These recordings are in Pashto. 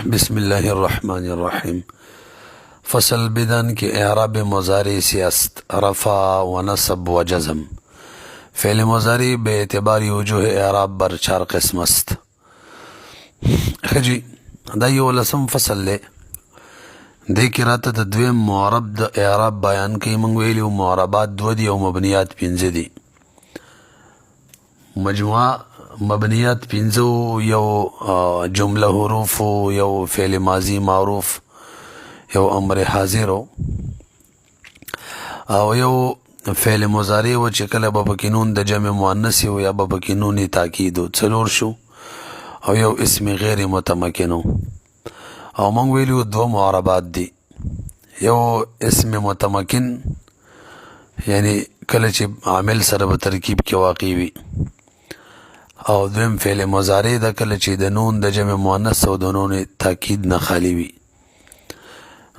بسم الله الرحمن الرحیم. فصل بدن کی اعراب مضارع سی است رفع و نصب و جزم. فعل مضارع به اعتبار وجوه اعراب بر چار قسم است. خجی دا یو لسم فصل له دی کی راته د دویم معرب د اعراب بیان کوي. مونږ ویلو معربات دو دي او مبنیات پنځه دي. مجموعه مبنیات پنځو، یو جمله حروف، یو فعل ماضی معروف، یو امر حاضر او یو فعل مضارع و چې کله به پکې نون د جمع مؤنث و یا به پکې نون تاکید و څلور شو، او یو اسم غیر متمکن او موږ ویلو دو معربات دي. یو اسم متمکن یعنی کله چې عامل سره به ترکیب کې واقع وي، او دویم فعل مضارع د کله چې د نون د جمع مؤنث او د نون تاکید نه خالی وي.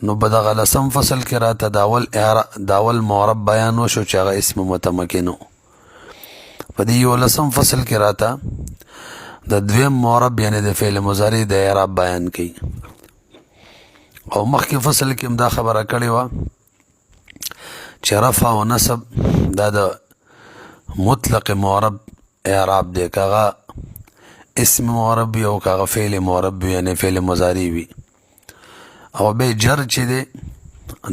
نو په دغه لسم فصل کې راته داول معرب بیان وشو چې هغه اسم متمکن و. په دې یو لسم فصل کې راته د دویم معرب یعنی د فعل مضارع د اعراب بیان کوي. او مخکې فصل کې هم دا خبره کړې وه چې رفع او نصب دا د مطلق معرب اعراب دی، کاغه اسم معرب وي او کاغه فعل معرب وي یعنی فعل مضارع وي. او به جر چې دی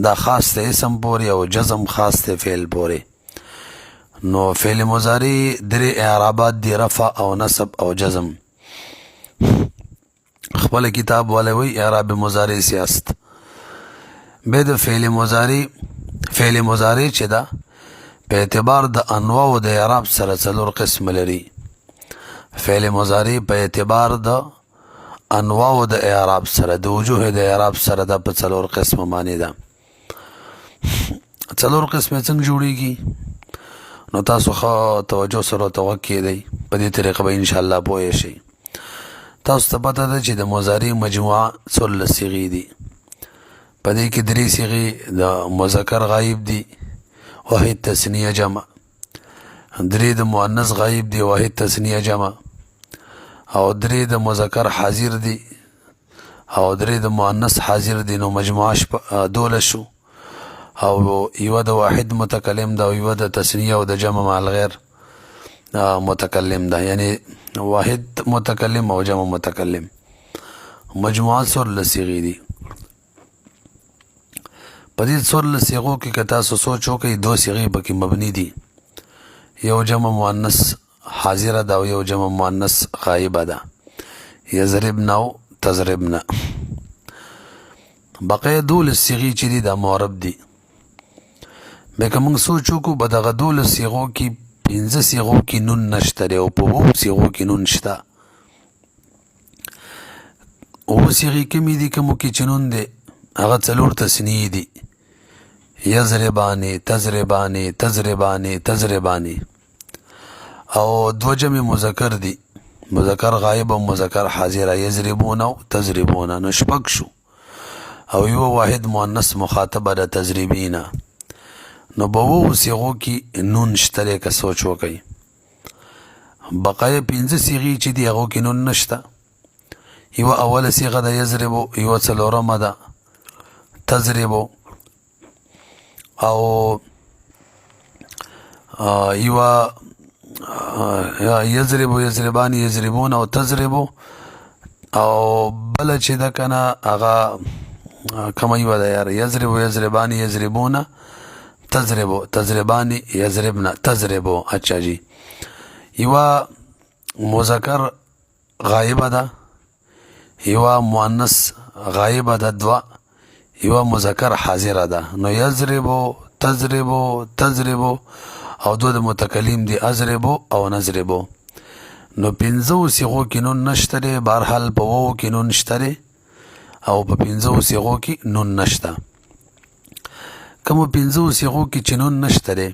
دا خاص دی اسم پورې او جزم خاص دی فعل پورې. نو فعل مضارع درې اعرابات دی، رفع او نصب او جزم. خپل کتاب والا وی اعراب مضارع سی است. به د فعل مضارع چې دا په اعتبار د انواع د اعراب سره څلور قسم لري. فعل مضارع په اعتبار د انواع د اعراب سره د وجوه د اعراب سره د په څلور قسم معنی ده. څلور قسم څنګه جوړیږي نو تاسو خو توجه سره توقع دی، په دې طریقه به ان شاء الله پوه شئ. تاسو ته پته ده چې د مضارع مجموعه 16 صيغې دي. په دې کې درې صيغې د مذکر غایب دي، واحد تثنیه جمع، درې د مؤنث غایب دي، واحد تثنیه جمع، او درې د مذکر حاضر دي او درې د مؤنث حاضر دي. نو مجموعه 12 شو، او یو د واحد متکلم ده او یو د تثنیه او د جمع مع الغیر متکلم ده، یعنی واحد متکلم او جمع متکلم. مجموعه 16 صيغې دي. په دې 16 صيغو کې که تاسو سوچ وکئ دو صيغې پکې مبني دي، یو جمع مؤنث حاضره ده او یو جمع مؤنث غایبه ده، یضربن او تضربن. بقیه 12 صيغې چې دي دا معرب دي. بیا که موږ سوچ وکړو په دغه 12 صيغو کې 15 صيغو کې نون نشته دی او په 2 صيغو کې نون شته. اوه صيغې کومې دي؟ کومو کې چې نون دی هغه څلور تثنیې دي، یضربانې، تضربانې، تضربانې، تضربانې. او دو جمع مذکر دي، مذکر غایب او مذکر حاضره، یضربون او تضربون. نو شپږ شو، او یو واحد مؤنث مخاطبه ده تضربینا. نو په 2 صيغو کې نون شته دی که سوچ وکئ. بقیه 15 صيغې چې دي هغو کې نون نشته. یو اوله صيغه ده یضربو، یو څلورمه ده تضربو، او یو یضربو، یضربان، یضربون او تضربو، او بله چې ده که نه هغه کومه یوه ده یار، یضربو، یضربان، یضربون، تضربو، تضربان، یضربن، تضربو. اچھا جی. یوه مذکر غایبه ده، یوه مؤنث غایبه ده 2، یوه مذکر حاضره ده. نو یضربو، تضربو، تضربو، او دو د متکلم دي اضربو او نضربو. نو 15 صيغو کې نون نشته دی، بهرحال په 2 کې نون شته دی او په 15 صيغو کې نون نشته. کومو 15 صيغو کې چې نون نشته دی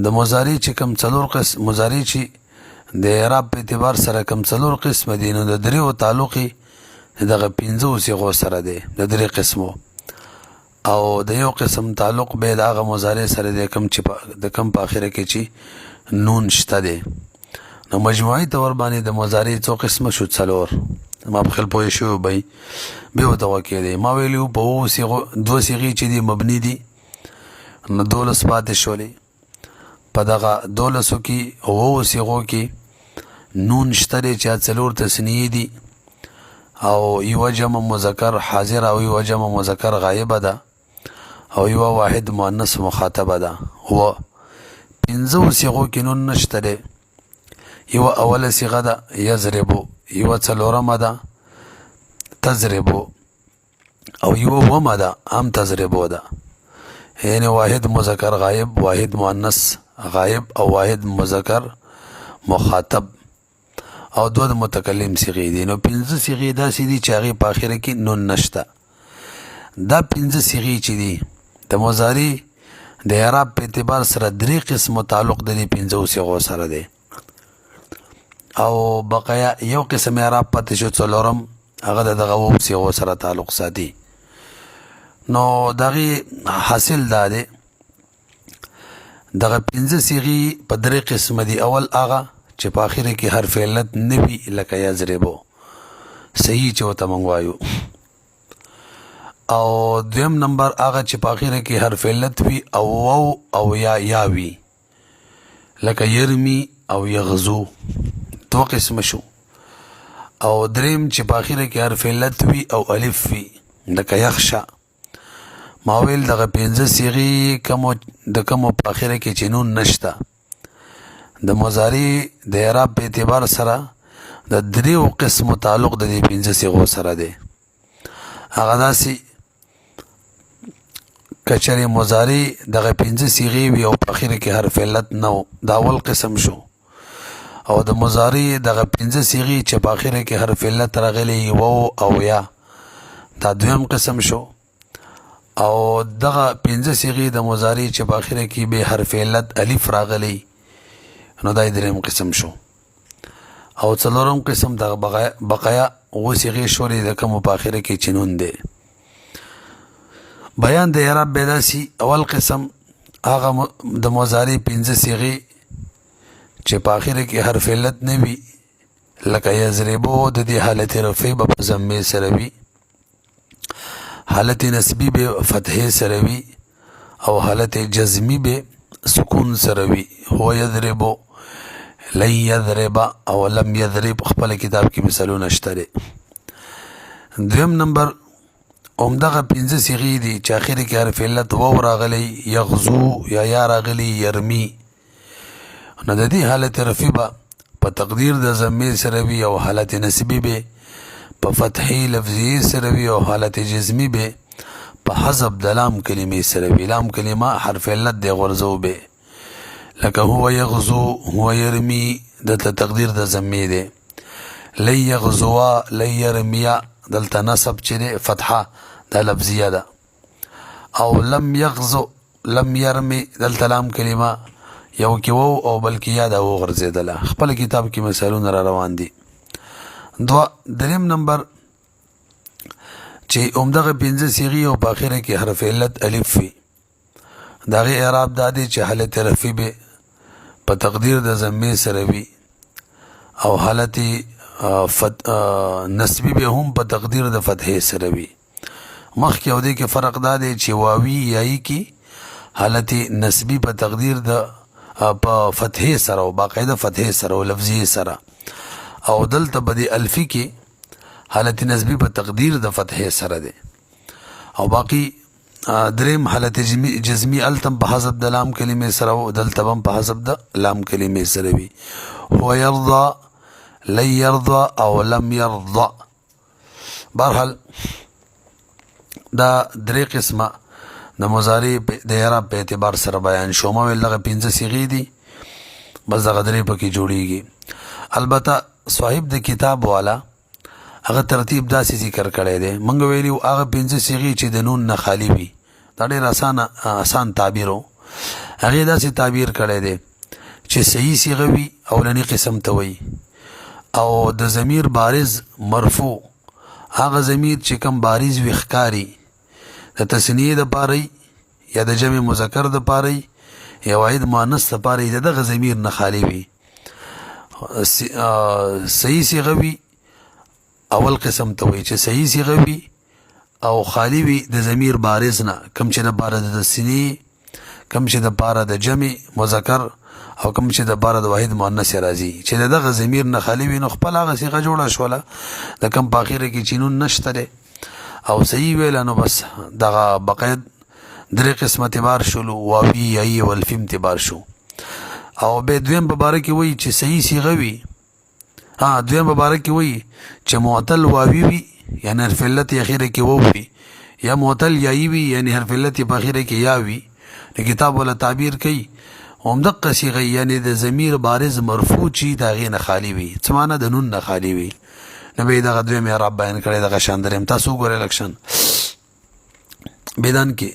د مضارع چې کوم څلور قسم مضارع چې د اعراب په اعتبار سره کوم څلور قسم دي، نو د دریو تعلق دغه 15 صيغو سره دی، د درې قسمو. او د یو قسم تعلق به د هغه مضارع سره دی کوم چې د کوم په اخره کې چې نون شته دی. نو مجموعي طور باندې د مضارع څو قسمه شو؟ څلور. ما په خپل پوه شوی بی بیا ورته وکې دی. ما ویلي وو په اوو صیغو دوه صیغې چې دي مبني دي نو 12 پاتې شولې. په دغه 12 کې اوو صیغو کې نون شته دی چې څلور تثنیې دي او یوه جمع مذکر حاضر او یوه جمع مذکر غایبه ده او یوه واحد مؤنث مخاطبه ده. و 15 صیغو کې نون نشته دی. یوه اوله صیغه ده یضربو، یوه څلورمه ده تضربو او یوه اوومه ده هم تضربو ده. یعنی واحد مذکر غایب، واحد مؤنث غایب او واحد مذکر مخاطب او دوه د متکلم صیغې دي. نو 15 صیغې داسې دي چې هغې په اخره کې نون نشته. دا 15 صیغې چې دي د مضارع د اعراب په اعتبار سره 3 قسمو تعلق د دې 15 صیغو سره دی او بقایا یو قسم اعراب پاتې شو څلورم، هغه د دغه اوو صیغو سره تعلق ساتي. نو دغه حاصل دا دی دغه 15 صیغې په 3 قسمه دي. اول هغه چې په اخره کې حرف علت نه وي لکه یضربو صحیح چې ورته موږ وایو، او دویم نمبر هغه چې په اخره کې حرف علت وي او واو او یا وي لکه یرمی او یغزو، دو قسم شو. او دریم چې په اخره کې حرف علت وي او الف وي لکه یخشا. ما ویل دغه 15 صیغې د کومو په اخره کې چې نون نشته د مضارع د اعراب په اعتبار سره د 3 قسمو تعلق د دې 15 صیغو سره دی. هغه داسې کچرې مضارع دغه 15 صیغې وي او په اخره کې حرف علت نه و، دا اول قسم شو. او د مضارع دغه 15 صیغې چې په اخره کې حرف علت راغلی و او یا، دا دویم قسم شو. او دغه 15 صیغې د مضارع چې په اخره کې به حرف علت الف راغلی نو دا دریم قسم شو. او څلورم قسم دغه بقایا اووه صیغې شولې د کومو په اخره کې چې نون دی. بیان د اعراب به داسې اول قسم هغه د مضارع 15 صیغې چې په اخره کې حرف علت نه وي لکه یضربو د دې حالت رفع به په ضمې سره وي، حالت نسبی به فتحې سره وي او حالت جزمی به سکون سره وي. هو یضربو، لن یضرب او لم یضرب خپل کتاب کې مثالونه شته دي. دویم نمبر همدغه 15 صیغې دي چې اخر کې حرف علت واو راغلی، یغزو یا راغلی، یرمی. نو د دې حالت رفع به په تقدیر د ضمې سره وي او حالت نسبی به په فتحې لفظي سره وي او حالت جزمی به په حذف د لام کلمې سره وي. لام کلمه حرف علت دی غورځو به لکه هو یغزو، هو یرمی دلته تقدیر د ضمې دی. لن یغزوا، لن یرمیا دلته نصب چې دی فتحه دا لفظیه ده. او لم یغزو، لم یرمی دلته لام کلمه یو کې وو او بلکې یا دا وغورځېدله. خپل کتاب کې مثالونه را روان دي. دریم نمبر چې همدغه 15 صیغې او په اخره کې حرف علت الف وي د هغې اعراب دا دی چې حالت رفع به په تقدیر د ضمې سره وي او حالت نسبی به هم په تقدیر د فتحې سره وي. مخکې او دې کې فرق دا دی چې واوي یایي کې حالت نسبی په تقدیر د په فتحې سره او باقاعده فتحې سره او لفظي سره، او دلته په دې الفي کې حالت نسبی په تقدیر د فتحې سره دی. او باقی دریم حالت جزمی التم په حذف د لام کلمې سره او دلته هم په حذف د لام کلمې سره وي. هو یرضى، لن یرضى او لم یرضى. بهرحال دا 3 قسمه د مضارع د اعراب په اعتبار سره بیان شو. ما ویل دغه 15 صیغې دي بس دغه 3 پکې جوړیږي. البته صاحب د کتاب والا هغه ترتیب داسې ذکر کړی دی. موږ ویلي هغه 15 صیغې چې د نون نه خالی وي دا ډېر آسان تعبیر و. هغې داسې تعبیر کړی دی چې صحیح صیغه وي اولنی قسم ته وایي او د ضمیر بارز مرفوع هغه ضمیر چې کم بارز وي ښکاري د تثنیې دپاره یا د جمع مذکر دپاره یا واحد مؤنث دپاره د دغه ضمیر نه خالی وي. صحیح صیغه وي اول قسم ته وایي چې صحیح صیغه وي او خالی وي د ضمیر بارز نه، کم چې د پاره د تثنی، کم چې د پاره د جمع مذکر او کم چې د پاره د واحد مؤنث راځي، چې دغه ضمیر نه خالی وي نو خپل هغه صيغه جوړه شوله د کم په اخره کې چې نون نشته دی او صحیح ویل نو بس دغه بقید درې قسمه اعتبار شولو، واوی یای او الفی اعتبار شو. او به دویم په باره کې وایي چې صحیح صیغه وي، دویم په باره کې وایي چې معتل واوی وي یعنی حرف علت اخره کې وو وي، یا معتل یای وي یعنی حرف علت په اخره کې یا وي. کتاب ولا تعبیر کوي همدغه صيغه یعنی د ضمیر بارز مرفوع چی دا غي نه خالی وي، څه معنی د نون نه خالی وي. نبی دغه دوی مې رب بیان کړی دغه شان دریم تاسو ګورئ لکشن بدن کې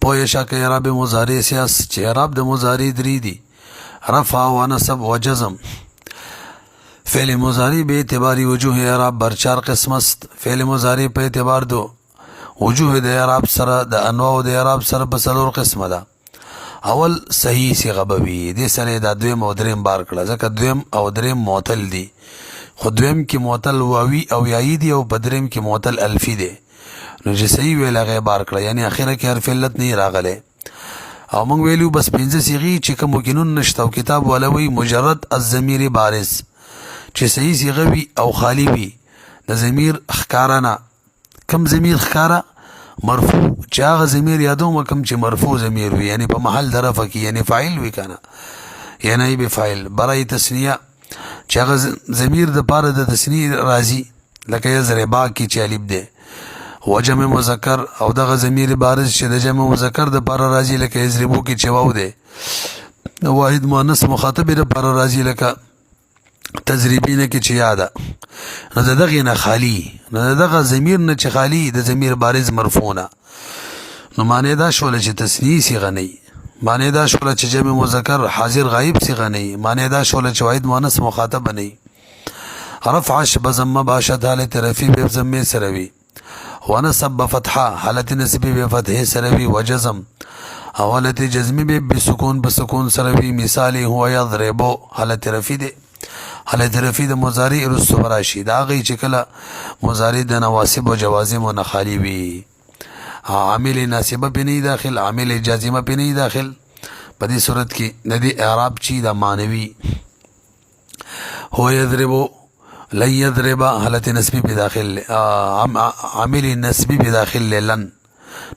پوهه شکه عرب مضارع سیاس چې عرب د مضارع درې دي، رفع و نصب و جزم. فعل مضارع به اعتباری وجوه اعراب بر 4 قسم است. فعل مضارع په اعتبار دو وجوه د اعراب سره د انواع د اعراب سره په 4 قسمه ده. اول صحیح صيغه به وي، دې سره د دویم او دریم بار کړه ځکه دویم او دریم معتل دي، خو دویم کې معتل واوی او یایی دي او په دریم کې معتل الفی دي، نو چې صحیح ویل هغه بار کړه یعنی اخره کې حرف علت نه راغله. او موږ ویلو بس 5 صيغې چې کوم ممکنون نشته او کتاب ولوي مجرد الضمیر بارز چې صحیح صيغه وي او خالی وي د ضمیر ښکارا نه. کم ضمیر ښکارا مرفوع چې هغه ضمیر یادوم کم چې مرفوع ضمیر وي یعنی په محل د رفع کې یعنی فاعل وي کنه یعنی به فاعل برای تسنیه چې هغه ضمیر د پاره د تسنیه راځي لکه یضربا کې چې الف ده و جمع مذکر او دغه ضمیر بارز چې د جمع مذکر د پاره راځي لکه یضربو کې چې واو ده واحد مؤنث مخاطب د پاره راځي لکه تجربینه کې چې یاده نو دغه نه خالی نو دغه ضمیر نه چې خالی د ضمیر بارز مرفوع نه نو معنی دا شول چې تسنیه صيغه نه، معنی دا شول چې جمع مذکر حاضر غایب صيغه نه، معنی دا شول چې واحد مؤنث مخاطب نه. رفع بضمه باشد حالت رفع به ضمه سروي ونصب بفتحه حالت نسبی به فتحه سروي وجزم او حالت جزمی به بسکون بسکون سروي. مثال هو يضربو حالت رفع ده، حالت رفع د مضارع رسو براشي دا غي چې کله مضارع د نواسب او جوازم او نخالی وي، عامل ناسبه په نه داخل عامل جازمه په نه داخل. په دې صورت کې د دې اعراب چی دا مانوي هو يضربو لن يضرب حالت نسبی په داخل عامل نسبی په داخل لن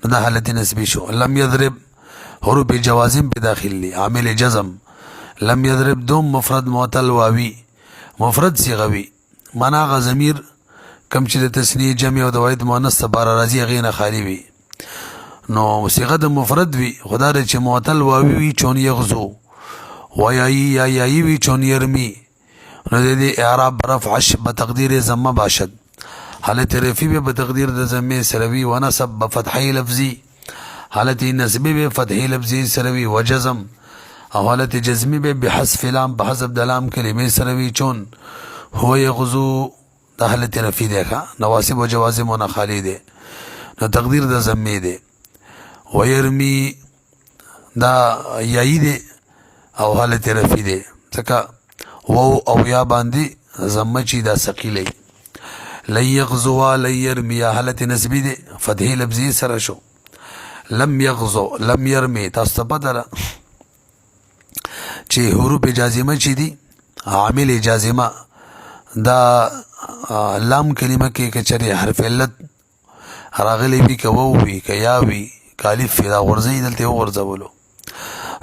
نو دا حالت نسبی شو. لم يضرب حروف جوازم په داخل لی عامل جزم. لم يضرب دوم مفرد معتل واوی مفرد صيغه وي معنا غ ضمیر کم چې د تسنیه جمع او د واحد مؤنث سره راځي غي نه خالی وي نو صيغه د مفرد وي خدای چې معتل واوی وي چون یغزو و یای وي چون يرمي نو د دې اعراب رفع بتقدیر ضمه باشد حالت رفع به بتقدیر د ضمه سروي ونصب بفتحه لفظي حالت نسبی به فتحه لفظي سروي وجزم او حالت جزمی به بحذف لام بحذف د لام کلمې سروي چون هو یغزو د حالت رفع ده نواسب او جوازم نه خالی ده نو تقدیر د ضمه ده ويرمي دا یای ده او حالت رفع ده ځکه وو او یا باندې ضمه چی دا ثقيله لن يغزو لن يرمي حالت نسبی ده فتحه لفظي سره شو. لم يغزو لم يرمي تاسو بدل چې حروف جازمه چي دي عامل جازمه دا لام کلمه کې کچري حرف علت راغلي وي کوو وي کیا وي کالف دا ورزي دلته ورزولو.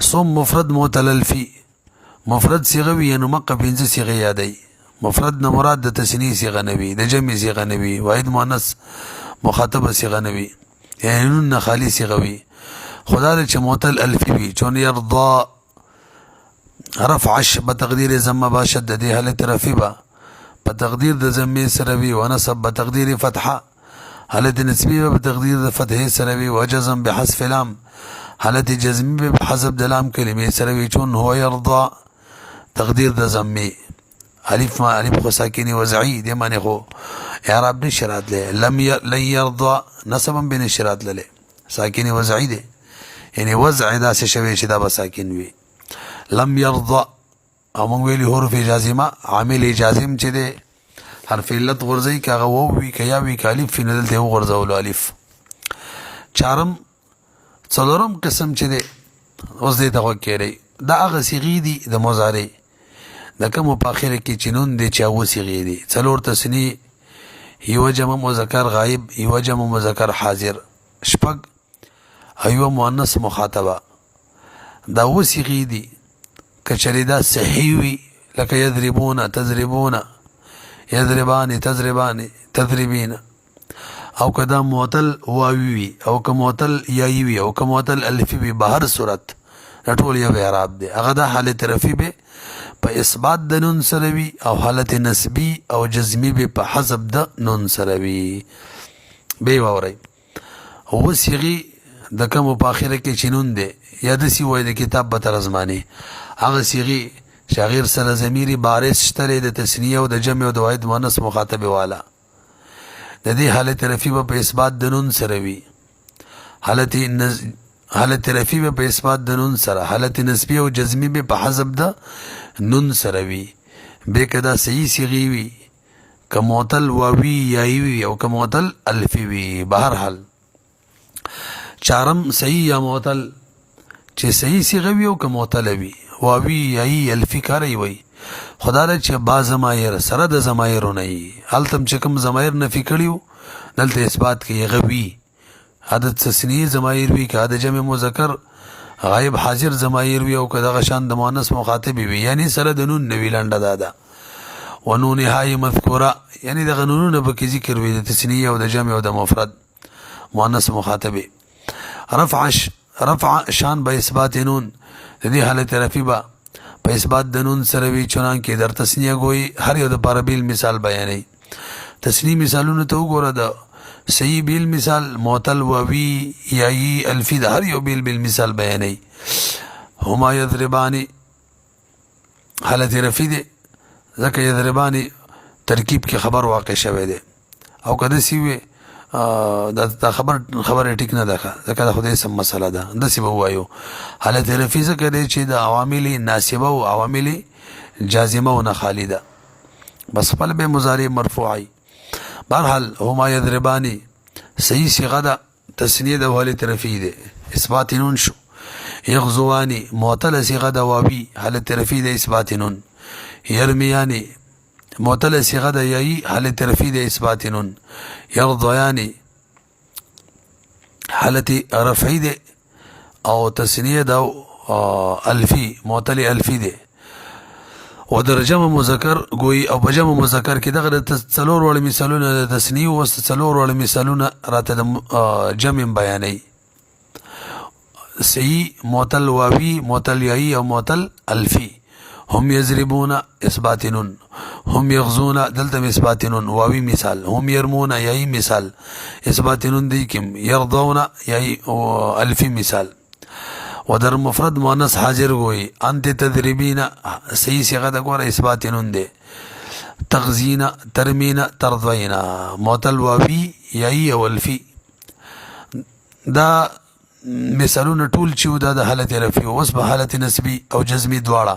ثم مفرد معتلل فی مفرد صيغه وي نو مقه 5 صيغه یادای. مفرد نه مراد د تسنیه صيغه نه وي د جمع صيغه نه وي واحد مؤنث مخاطب صيغه نه وي یعنی نون خالی صيغه وي خدای چې معتل الفی وي چون يرضى رفع بتقدیر ضمه باشد د دې حالت رفع بتقدیر د ضمه سروي ونصب بتقدیر فتحه حالت نسبی بتقدیر د فتحه سروي وجزم بحذف لام حالت جزمی بحذف د لام کلمه سروي چون هو يرضى تقدیر د ضمه الف ما الف خو ساکنی وضعی دې معنی خو اعراب نشرات له لن يرضى نسبا بين الشرات له ساکنی وضعی دې یعنی وضع دا څه شوی چې دا به ساکن وي. لم يرضى او مونږ ویلي حروف جازمه عامل جازم چې دی حرف علت غورځوي که هغه واو وي که یا وي که الف وي نو دلته یې وغورځولو الف. څلورم قسم چې دی اوس دې ته غوږ کېږئ دا هغه صیغې دي د مضارع د کومو په اخره کې چې نون دی چې هغه صیغې دي څلور تثنیې یوه جمع مذکر غایب یوه جمع مذکر حاضر شپږ او یوه مؤنث مخاطبه دا اووه صیغې دي که چېرې دا صحیح وي لکه یضربون تضربون یضربان تضربان تضربین او که دا معتل واوی وي او که معتل یایی وي او که معتل الفی وي به هر صورت دا ټول یو اعراب دی هغه دا حالت رفعي به په اثبات د نون سره وي او حالت نسبی او جزمی به په حذف د نون سره وي. به واورئ اووه صیغې د کومو په اخره کې چې نون دی یا داسې وایي د کتاب په ترجمانې هغه صیغې چې هغې سره ضمیر بارز شته دی د تثنیه او د جمع او د واحد مؤنث مخاطبې والا د دې حالت رفعي به په اثبات د نون سره وي حالت رفعي به په اثبات د نون سره حالت نسبی او جزمی به په حذف د نون سره وي. به که دا صحیح صیغې وي که معتل واوي یایی وي او که معتل الفی وي به هر حال. چارم صحیح یا معتل چې صحیح صیغه وي او که معتله وي واوي یایی الفی کاری وي خدا دا چې با ضمایر سره د ضمایرو نه وي هلته چې کوم ضمایر نفي کړي وو دلته اثبات کوي هغه وي عدد تثنیې ضمایر وي که د جمع مذکر غایب حاضر ضمایر وي او که دغه شان د مؤنث مخاطب وي یعنی سره د نون نه وي لنډه دا ده و نونها مذکوره یعنی دغه نونونه پکې ذکر وي د تثنیې او د جمع او د مفرد مؤنث مخاطب. رفع شان به اثبات نون د دې حالت رفعي به په اثبات د نون سره وي چنانکې در تثنیه ګویي هر یو دپاره بیل مثال بیانوي تثنیې مثالونو ته وګوره د صحیح بیل مثال معتل واوي یایی الفی د هر یو بیل مثال بیانوي. هما یضربانی حالت رفعي دی ځکه یضربانی ترکیب کې خبر واقع شوی دی او که داسې وي دا خبره ټیک نه ده ځکه د خدای سم مسله ده داسې به ووایو حالت رفعي ځکه دی چې د عوامل ناسبه او عوامل جازمه او نه خالي ده بس خپل به مضارع مرفوعی. بهرحال هما یضربانی صحیح صیغه ده تثنیه د حالت رفعي دی اثبات نون شو. یغزوانی معتل صیغه ده واوي حالت رفعي دی اثبات نون. یرمیانی معتل صیغه ده یایی حالت رفعي دی اثبات نون. یرضیانی حالت رفعي دی او تثنیه ده الفی معتل الفی دی و در جمع مذکر گویی او په جمع مذکر کې دغه د څلور وړ مثالونه د تثنیه او څلور وړ مثالونه راته د جمع بیانوي صحیح معتل واوي معتل یایی او معتل الفی. هم یضربون اثبات نون هم یغزون دلته اثبات نون واوي مثال هم يرمون یایی مثال اثبات نون دی کوم یرضون یایی الفی مثال. و در مفرد مؤنث حاضر گوئی انت تضربین صحیح صیغه ده ګوره اثبات نون دی. تغزین ترمین ترضین معتل واوي یایی او الفی دا مثالونه ټول چې دا د حالت رفعي اوس په حالت نسبی او جزمی دواړه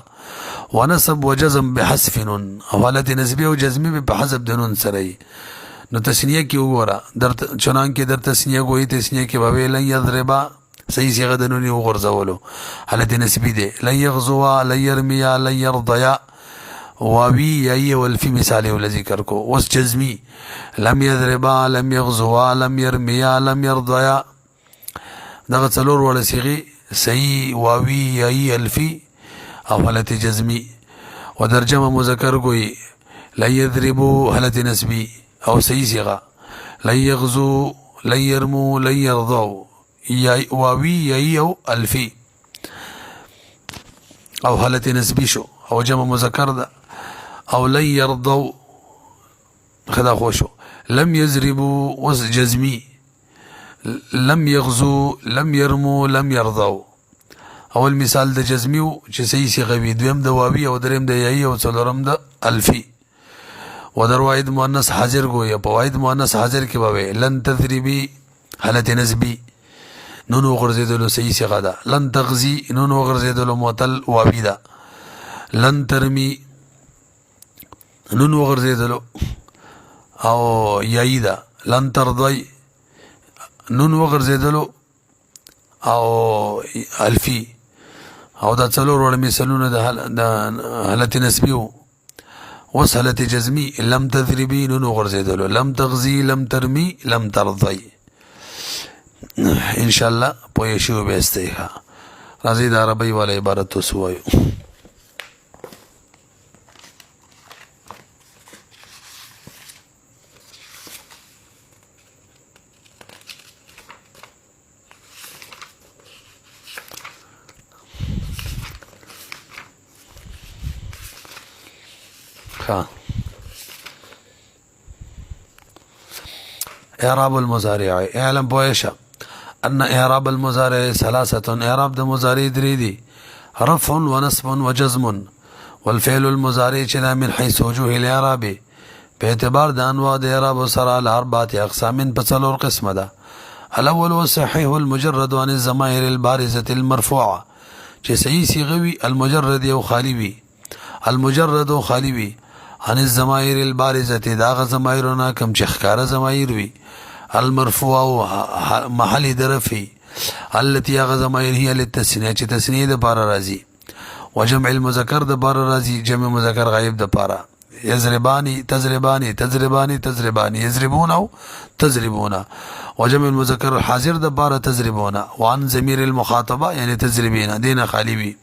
ونصب وجزم بحذف نون او حالت نسبی او جزمی په حذف د نون سره نو تثنیه کې وګوره در چنانکې در تثنیه ګوئی تثنیه کې به لن یضربا صحیح صیغه د نون وغورځولو حالت نسبی دی. لن یغزوا لن یرمیا لن یرضیا واوي یایی او الفی مثال یې ذکر کو. اوس جزمی لم یضربا لم یغزوا لم یرمیا لم یرضیا دغه څلور وړه صیغې صحیح واوي یایی الفی او حالت جزمی. و در جمع مذکر گوئی لن یضربو حالت نسبی او صحیح صیغه لن یغزو لن یرمو لن یرضو واوي یایی او الفی او حالت نسبی شو او جمع مذکر ده او لن یرضو خدا خوشو. لم یضربو وز جزمی لم یغزو لم یرمو لم یرضو اول مثال د جزمیو چې صحیح صیغه وي دویم د واوي او دریم د یایی او څلورم د الفی. و در واحد مؤنث حاضر گویا په واحد مؤنث حاضر کې به لن تضربی حالت نسبی نون وغورځېدلو صحیح صیغه ده. لن تغزی نون وغورځېدلو معتل واوي ده. لن ترمی نون وغرزیدلو او یایی دا لن ترضی نون وغرزیدلو او الفی او دا څلور وړ مثالونه د حالت نسبی وو. اوس حالت جزمی لم تذربی نون وغرزیدلو لم تغزی لم ترمی لم ترضی. انشاءالله پوه شو به استیخا راځي د عربی والا عبارت وسوایو. اعراب المضارع اعلم بويشا ان اعراب المضارع ثلاثه اعراب د مضارع درې دي رفع ونصب وجزم والفعل المضارع چنا من حيث وجوه الاعراب په اعتبار د انواع د اعراب سره الاربعه اقسام په څلور قسمه ده. الاول والصحيح المجرد عن الضمائر البارزه المرفوعه چې صحیح صيغه وي المجرد او خالی وي المجرد او خالی وي عن الضمائر البارزه دا ضمائرونه کم چې ښکاره ضمائر وي المرفوع محل درفي التي هغه ضمائر هي للتثنيه چې تثنیه د بار راځي وجمع المذکر د بار راځي جمع مذکر غایب د پاره يضرباني تضرباني تضرباني تضرباني يضربون او تضربون وجمع المذكر الحاضر د بار تضربون وعن ضمير المخاطبه يعني تضربين دين خالی وي.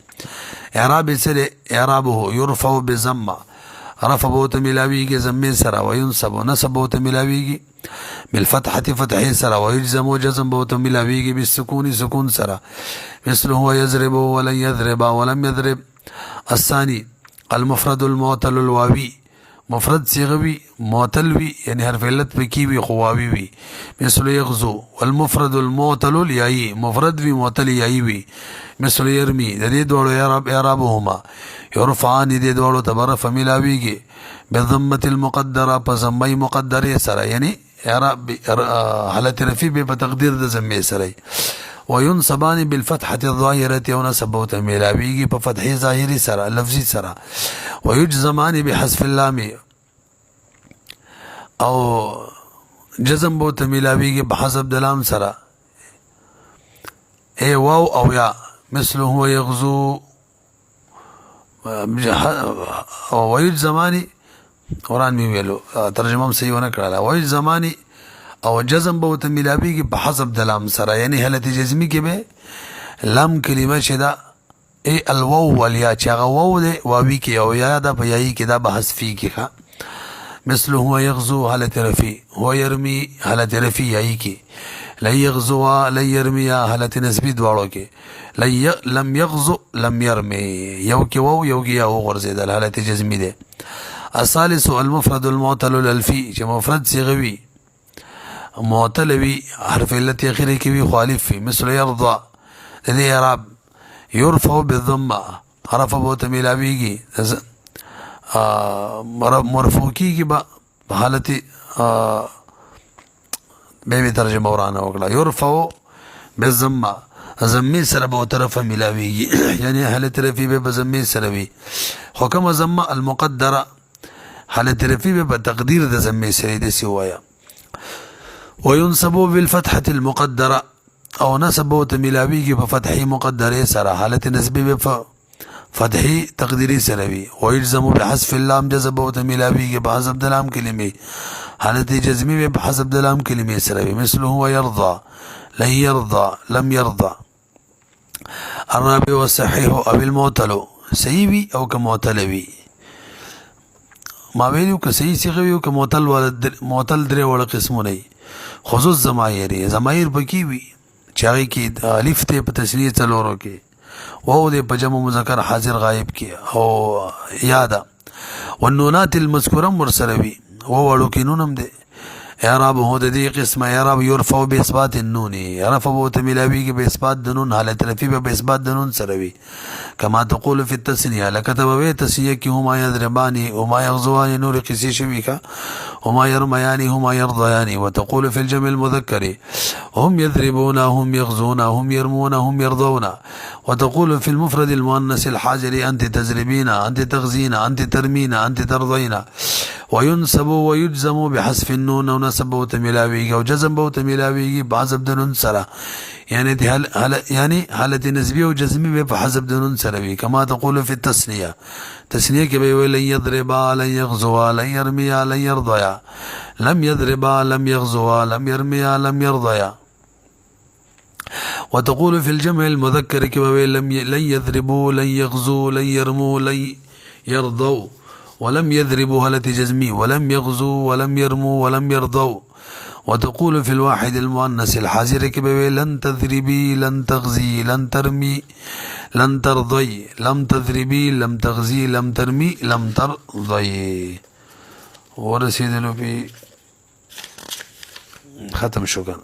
اعراب سره اعرابه يرفع بضمه رفع بوت ملاویږي ضمه سره وينصب نصب بوت ملاویږي بالفتحه فتحه سره ويجزم جزم بوت ملاویږي بالسكون سكون سره مثله يضرب ولن يضرب ولم يضرب. الثاني المفرد المعتل الواوي مفرد صيغوي معتل وي يعني حرف علت بکی وي خواوي وي مثل يغزو والمفرد المعتل الياي مفرد وي معتل ياي وي مثل يرمي د دې دوړو اعرابهما يرفعان دې دوړو تبرف ملاويږي بضمه المقدره فضمه مقدره سره يعني اعراب حالت رفي به تقدير د ضمه سره وينصبان بالفتحه الظاهره ونصب وتملاويږي په فتحه ظاهري سره لفظي سره ويجزمان بحذف اللام او جزم بو تملاویږي بحذف د لام سره اي واو او يا مثله هو يغزو ويجزمان قران می ویلو ترجمه صحیح ونه کړه ويجزمان او جزم بو تملاویږي بحذف د لام سره يعني حالت جزمي کې به لام کلمه شدا ای الواو والیا چې هغه واو دی واوی کې او یا دا په یای کې دا بحث فی کې ښه مثله هو يغزو حالت رفی هو يرمي حالت رفی یای کې لا يغزو لا يرمي حالت نسبی دواړو کې لم يغزو لم يرمي یو کې واو یو کې یا غرزیدل حالت جزمی ده. الثالث المفرد المعتل الالفی چې مفرد صيغوي معتل وي حرف علت اخره کې وي خالف وي مثل يرضى د دې اعراب يرفع بالضمه حرف بوت ملاویږي مرفوع کیږي په حالت به ترجمه ورانه وکړه يرفع بالضمه ضمه سره به طرف ملاویږي یعنی حالت رفی به ضمه سره وي حکم ضمه المقدره حالت رفی به تقدیر د ضمه سره دي سوایا وينصب بالفتحه المقدره او نصب و تملاویږي په فتحي مقدره سره حالت نسبی په فتحي تقديري سره وي ويلزم بحذف اللام جزم و تملاویږي په حذف د لام کلمې حالت جزمي په حذف د لام کلمې سره وي مثله هو يرضى لن يرضى لم يرضى. الرابع والصحيح او المعتل صحیح وي او که معتل وي ما ویلو که صحیح صيغه وي او که معتل درې وړ قسمونه خصوص ضمائر پکې وي چاغي کې الف ته په تسنیه څلورو کې واو د پجمع مذکر حاضر غائب کې او یادا والنونات المذکوره مرسلوي وو کې نونم ده اعراب هو د دې قسمه اعراب يرفع باثبات النون يرفع بو تملاوي کې باثبات د نون حالت رفي به اثبات د نون سره وي كما تقول في التسنية لكتب به تسنية هما يضربان هما يغزوان نور قسي شبيكا هما يرميان هما يرضيان. وتقول في الجمع المذكر هم يضربون هم يغزون هم يرمون هم يرضون. وتقول في المفرد المؤنث الحاجر أنت تزربين أنت تغزين أنت ترمين أنت ترضين. وينسب ويجزم بحذف النون ونسب وتملاويك وجزم بوتملاويك بحسب دنون سرا يعني حالة نسبية وجزمية بحسب دنون سرا. كما تقول في التسنية تسنية كبير لن يضربا لن يغزوا لن يرميا لن يرضيا لم يضربا لم يغزوا لم يرميا لم يرضيا. وتقول في الجمع المذكر كبير لن يضربوا لن يغزوا لن يرموا لن يرضوا ولم يضربوا هلة جزمي ولم يغزوا ولم يرموا ولم يرضوا. وتقول في الواحد المؤنث الحاضر كبير لن تضربي لن تغزي لن ترمي لن ترضي لم تضربي لم تغزي لم ترمي لم ترضي. ورسيدلو في ختم شو كان.